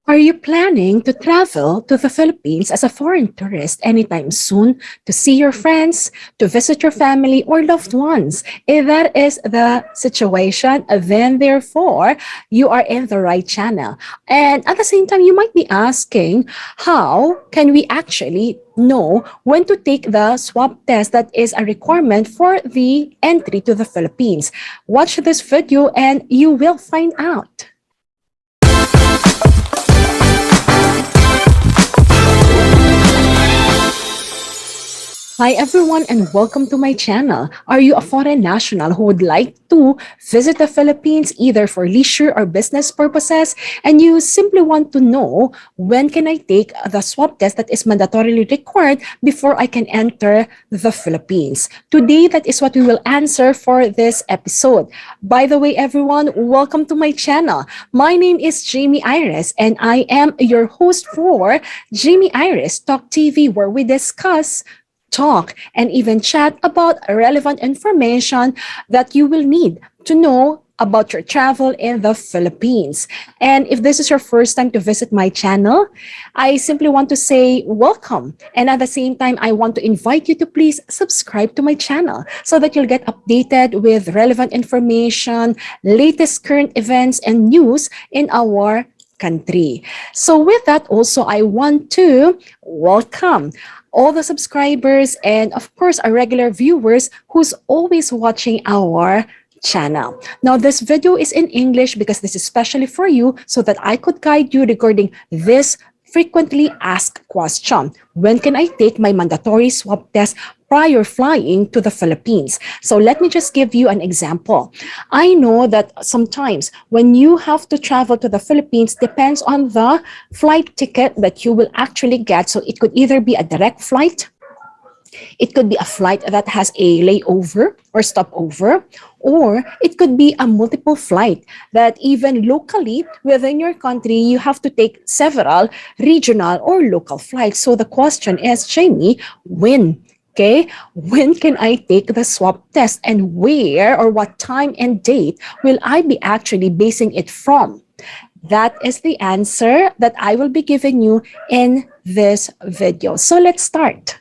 Are you planning to travel to the Philippines as a foreign tourist anytime soon to see your friends, to visit your family or loved ones? If that is the situation, then therefore you are in the right channel. And at the same time, you might be asking, how can we actually know when to take the swab test that is a requirement for the entry to the Philippines? Watch this video and you will find out. Hi everyone and welcome to my channel. Are you a foreign national who would like to visit the Philippines either for leisure or business purposes, and you simply want to know when can I take the swab test that is mandatorily required before I can enter the Philippines? Today, that is what we will answer for this episode. By the way, everyone, welcome to my channel. My name is Jamey Iris and I am your host for Jamey Iris Talk TV, where we discuss, talk, and even chat about relevant information that you will need to know about your travel in the Philippines. And if this is your first time to visit my channel, I simply want to say welcome. And at the same time, I want to invite you to please subscribe to my channel so that you'll get updated with relevant information, latest current events, and news in our country. So with that also, I want to welcome all the subscribers and of course our regular viewers who's always watching our channel. Now this video is in English because this is especially for you so that I could guide you regarding this frequently asked question. When can I take my mandatory swab test prior flying to the Philippines? So let me just give you an example. I know that sometimes when you have to travel to the Philippines depends on the flight ticket that you will actually get. So it could either be a direct flight, it could be a flight that has a layover or stopover, or it could be a multiple flight that even locally within your country, you have to take several regional or local flights. So the question is, Jamey, when? Okay, when can I take the swab test and where or what time and date will I be actually basing it from? That is the answer that I will be giving you in this video. So let's start.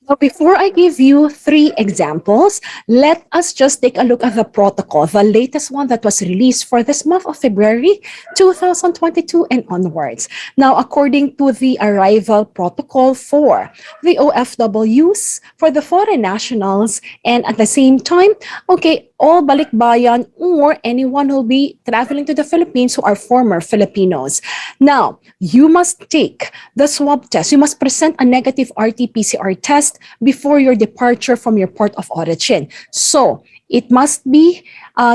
Now, before I give you 3 examples, let us just take a look at the protocol, the latest one that was released for this month of February 2022 and onwards. Now, according to the arrival protocol for the OFWs, for the foreign nationals, and at the same time, okay, all balikbayan or anyone who will be traveling to the Philippines who are former Filipinos. Now, you must take the swab test. You must present a negative RT-PCR test before your departure from your port of origin. So, it must be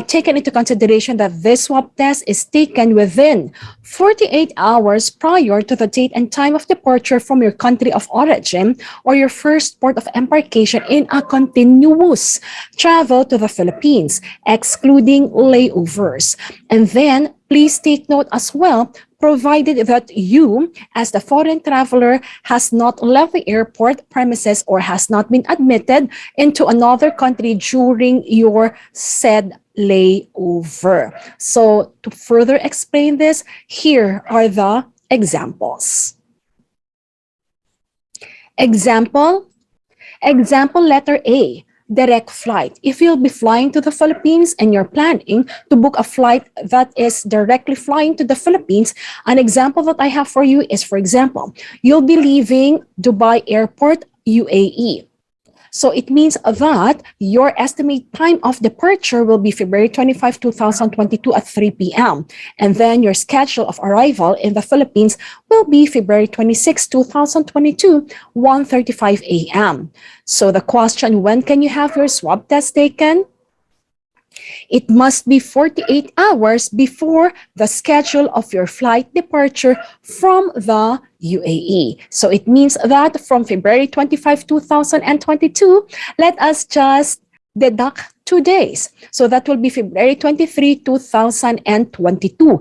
taken into consideration that this swab test is taken within 48 hours prior to the date and time of departure from your country of origin or your first port of embarkation in a continuous travel to the Philippines, excluding layovers. And then, please take note as well, provided that you, as the foreign traveler, has not left the airport premises or has not been admitted into another country during your said layover. So to further explain this, here are the examples. Example letter A. Direct flight. If you'll be flying to the Philippines and you're planning to book a flight that is directly flying to the Philippines, an example that I have for you is, for example, you'll be leaving Dubai Airport, UAE. So it means that your estimated time of departure will be February 25, 2022 at 3 p.m. And then your schedule of arrival in the Philippines will be February 26, 2022, 1:35 a.m. So the question, when can you have your swab test taken? It must be 48 hours before the schedule of your flight departure from the UAE. So it means that from February 25, 2022, let us just deduct 2 days. So that will be February 23, 2022.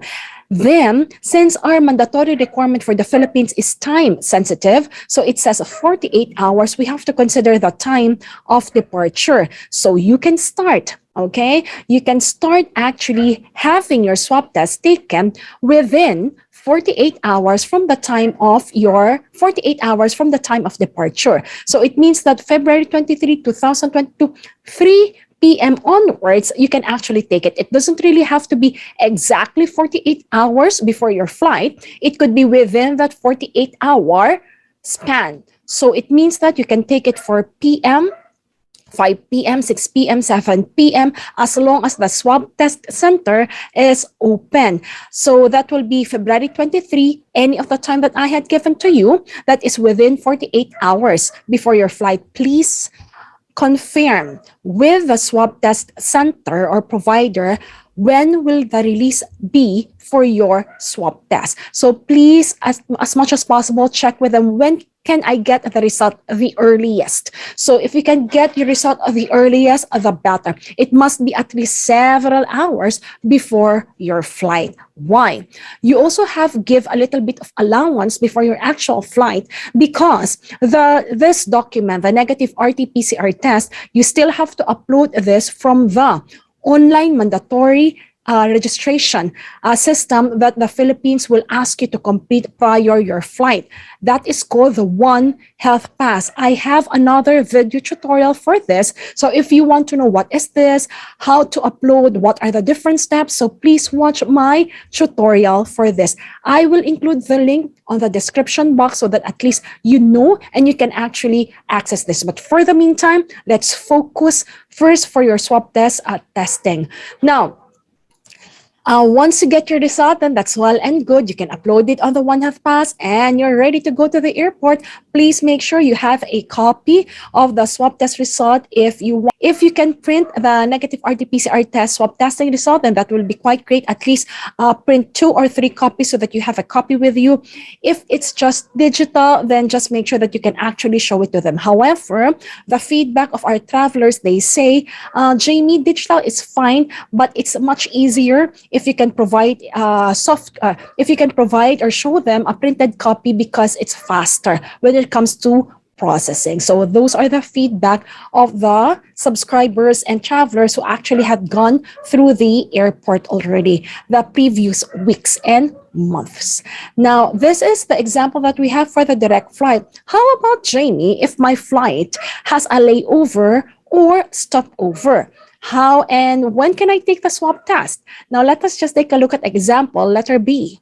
Then, since our mandatory requirement for the Philippines is time sensitive, so it says 48 hours, we have to consider the time of departure. So you can start, okay? You can start actually having your swab test taken within 48 hours from the time of your 48 hours from the time of departure. So it means that February 23, 2022, 3 p.m. onwards, you can actually take it. It doesn't really have to be exactly 48 hours before your flight. It could be within that 48-hour span. So it means that you can take it for PM, 5 p.m., 6 p.m., 7 p.m., as long as the swab test center is open. So that will be February 23, any of the time that I had given to you, that is within 48 hours before your flight. Please confirm with the swab test center or provider when will the release be for your swab test. So please, as much as possible, check with them when can I get the result the earliest. So if you can get your result the earliest, the better. It must be at least several hours before your flight. Why? You also have give a little bit of allowance before your actual flight because this document, the negative RT-PCR test, you still have to upload this from the online mandatory registration system that the Philippines will ask you to complete prior your flight. That is called the One Health Pass. I have another video tutorial for this. So if you want to know what is this, how to upload, what are the different steps, so please watch my tutorial for this. I will include the link on the description box so that at least you know and you can actually access this. But for the meantime, let's focus first for your swab test testing. Now, once you get your result, then that's well and good. You can upload it on the One Health Pass and you're ready to go to the airport. Please make sure you have a copy of the swab test result. If you can print the negative RT-PCR test swab testing result, then that will be quite great. At least print 2 or 3 copies so that you have a copy with you. If it's just digital, then just make sure that you can actually show it to them. However, the feedback of our travelers, they say, Jamey, digital is fine, but it's much easier if you can provide if you can provide or show them a printed copy because it's faster when it comes to processing. So those are the feedback of the subscribers and travelers who actually had gone through the airport already the previous weeks and months. Now, this is the example that we have for the direct flight. How about, Jamey, if my flight has a layover or stopover? How and when can I take the swab test? Now, let us just take a look at example letter B.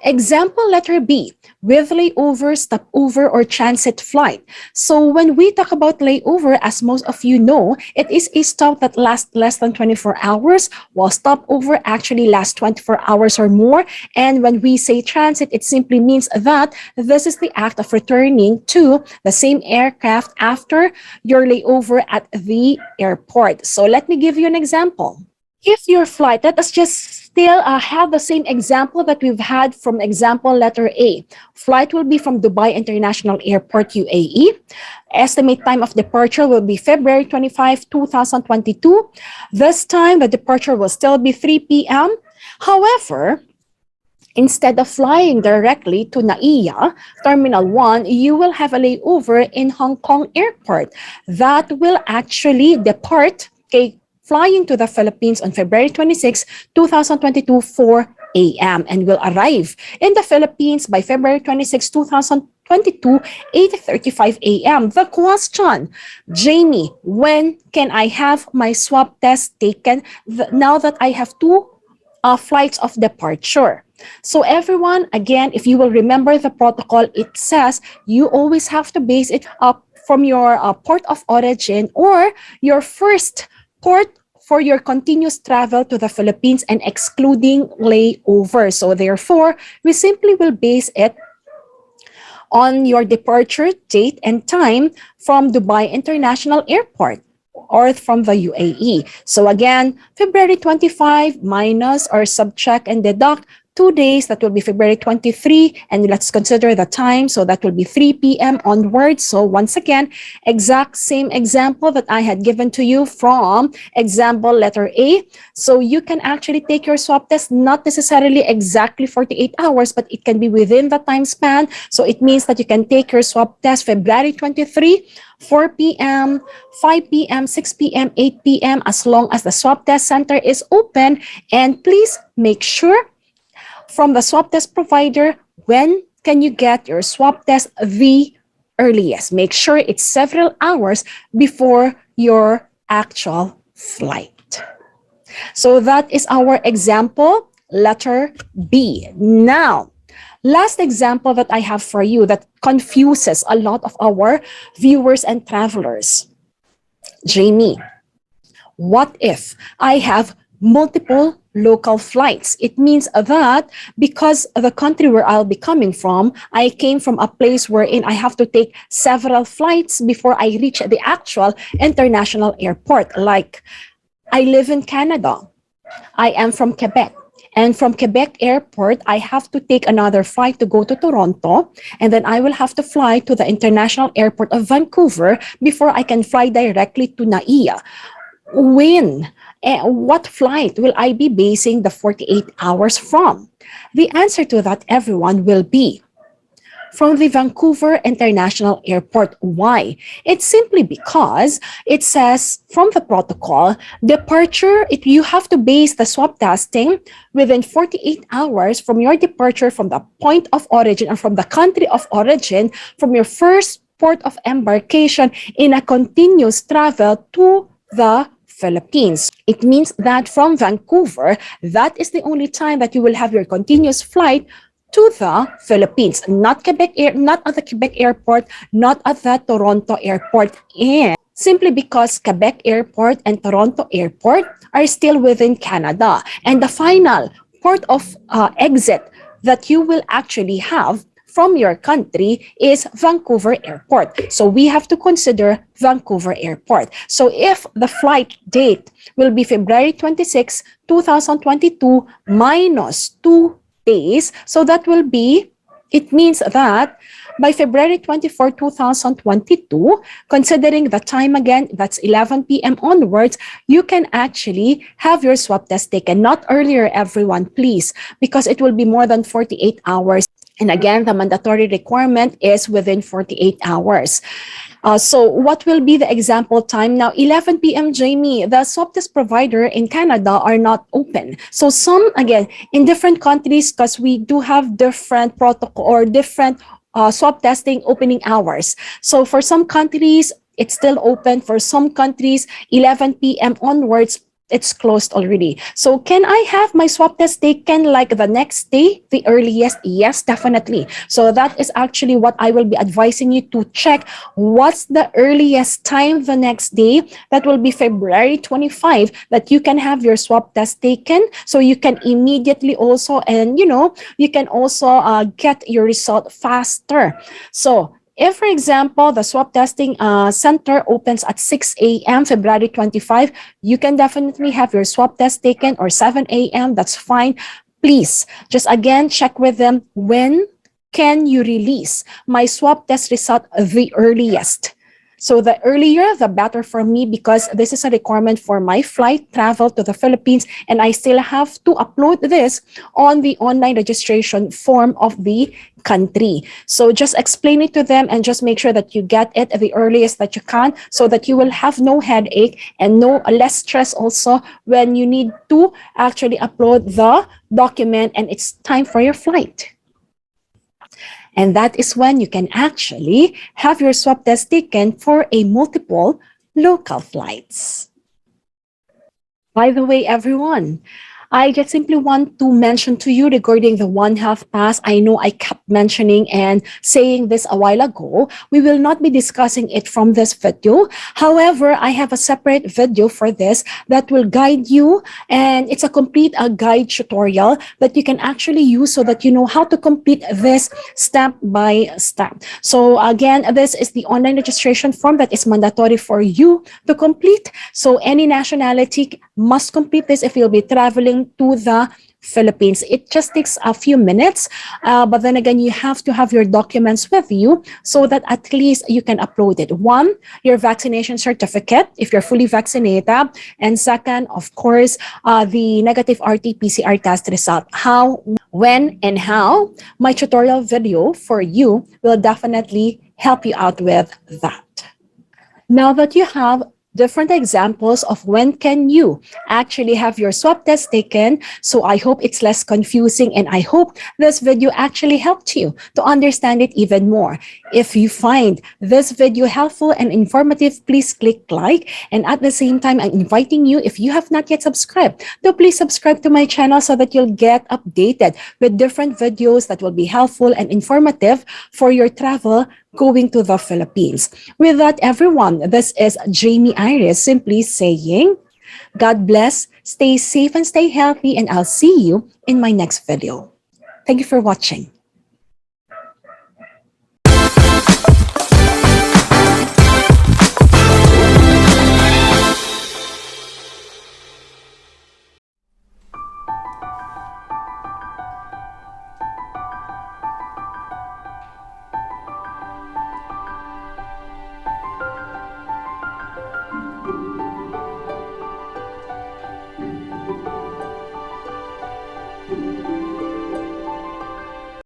Example letter B, with layover, stopover, or transit flight. So when we talk about layover, as most of you know, it is a stop that lasts less than 24 hours, while stopover actually lasts 24 hours or more. And when we say transit, it simply means that this is the act of returning to the same aircraft after your layover at the airport. So let me give you an example. If your flight, let us just still have the same example that we've had from example letter A. Flight will be from Dubai International Airport, UAE. Estimate time of departure will be February 25, 2022. This time, the departure will still be 3 p.m. However, instead of flying directly to NAIA, Terminal 1, you will have a layover in Hong Kong Airport. That will actually depart, flying to the Philippines on February 26, 2022, 4 a.m. and will arrive in the Philippines by February 26, 2022, 8:35 a.m. The question, Jamey, when can I have my swab test taken now that I have 2 flights of departure? So everyone, again, if you will remember the protocol, it says you always have to base it up from your port of origin or your first port for your continuous travel to the Philippines and excluding layover. So therefore, we simply will base it on your departure date and time from Dubai International Airport or from the UAE. So again, February 25 minus or subtract and deduct 2 days, that will be February 23, and let's consider the time, so that will be 3 p.m. onwards. So once again, exact same example that I had given to you from example letter A. So you can actually take your swab test, not necessarily exactly 48 hours, but it can be within the time span. So it means that you can take your swab test February 23, 4 p.m., 5 p.m., 6 p.m., 8 p.m., as long as the swab test center is open. And please make sure from the swab test provider, when can you get your swab test the earliest? Make sure it's several hours before your actual flight. So that is our example, letter B. Now, last example that I have for you that confuses a lot of our viewers and travelers. Jamey, what if I have multiple local flights? It means that because the country where I'll be coming from, I came from a place wherein I have to take several flights before I reach the actual international airport. Like, I live in Canada. I am from Quebec. And from Quebec Airport, I have to take another flight to go to Toronto. And then I will have to fly to the International Airport of Vancouver before I can fly directly to NAIA. When? What flight will I be basing the 48 hours from? The answer to that, everyone, will be from the Vancouver International Airport. Why? It's simply because it says from the protocol, departure, you have to base the swab testing within 48 hours from your departure from the point of origin or from the country of origin, from your first port of embarkation in a continuous travel to the Philippines. It means that from Vancouver, that is the only time that you will have your continuous flight to the Philippines, not not at the Quebec Airport, not at the Toronto Airport, and simply because Quebec Airport and Toronto Airport are still within Canada. And the final port of exit that you will actually have from your country is Vancouver Airport. So we have to consider Vancouver Airport. So if the flight date will be February 26, 2022 minus 2 days, so that will be, it means that by February 24, 2022, considering the time again, that's 11 p.m. onwards, you can actually have your swab test taken. Not earlier, everyone, please, because it will be more than 48 hours. And again, the mandatory requirement is within 48 hours. So what will be the example time? Now, 11 p.m. Jamey, the swab test provider in Canada are not open. So some, again, in different countries, because we do have different protocol or different swab testing opening hours. So for some countries, it's still open. For some countries, 11 p.m. onwards, it's closed already. So can I have my swab test taken like the next day, the earliest? Yes, definitely. So that is actually what I will be advising you to check. What's the earliest time the next day? That will be February 25 that you can have your swab test taken. So you can immediately also, and you can also get your result faster. So if, for example, the swab testing center opens at 6 a.m. February 25, you can definitely have your swab test taken, or 7 a.m. That's fine. Please, just again, check with them, when can you release my swab test result the earliest? So the earlier, the better for me, because this is a requirement for my flight travel to the Philippines, and I still have to upload this on the online registration form of the country. So just explain it to them and just make sure that you get it at the earliest that you can, so that you will have no headache and less stress also when you need to actually upload the document and it's time for your flight. And that is when you can actually have your swab test taken for a multiple local flights. By the way, everyone, I just simply want to mention to you regarding the One Health Pass. I know I kept mentioning and saying this a while ago. We will not be discussing it from this video. However, I have a separate video for this that will guide you, and it's a complete guide tutorial that you can actually use so that you know how to complete this step by step. So again, this is the online registration form that is mandatory for you to complete. So any nationality must complete this if you'll be traveling to the Philippines. It just takes a few minutes, but then again, you have to have your documents with you so that at least you can upload it. One, your vaccination certificate, if you're fully vaccinated. And second, of course, the negative RT-PCR test result. How, when, and how, my tutorial video for you will definitely help you out with that. Now that you have different examples of when can you actually have your swab test taken. So I hope it's less confusing, and I hope this video actually helped you to understand it even more. If you find this video helpful and informative, please click like. And at the same time, I'm inviting you, if you have not yet subscribed, to please subscribe to my channel so that you'll get updated with different videos that will be helpful and informative for your travel going to the Philippines. With that, everyone, this is Jamey Iris simply saying, God bless, stay safe and stay healthy, and I'll see you in my next video. Thank you for watching.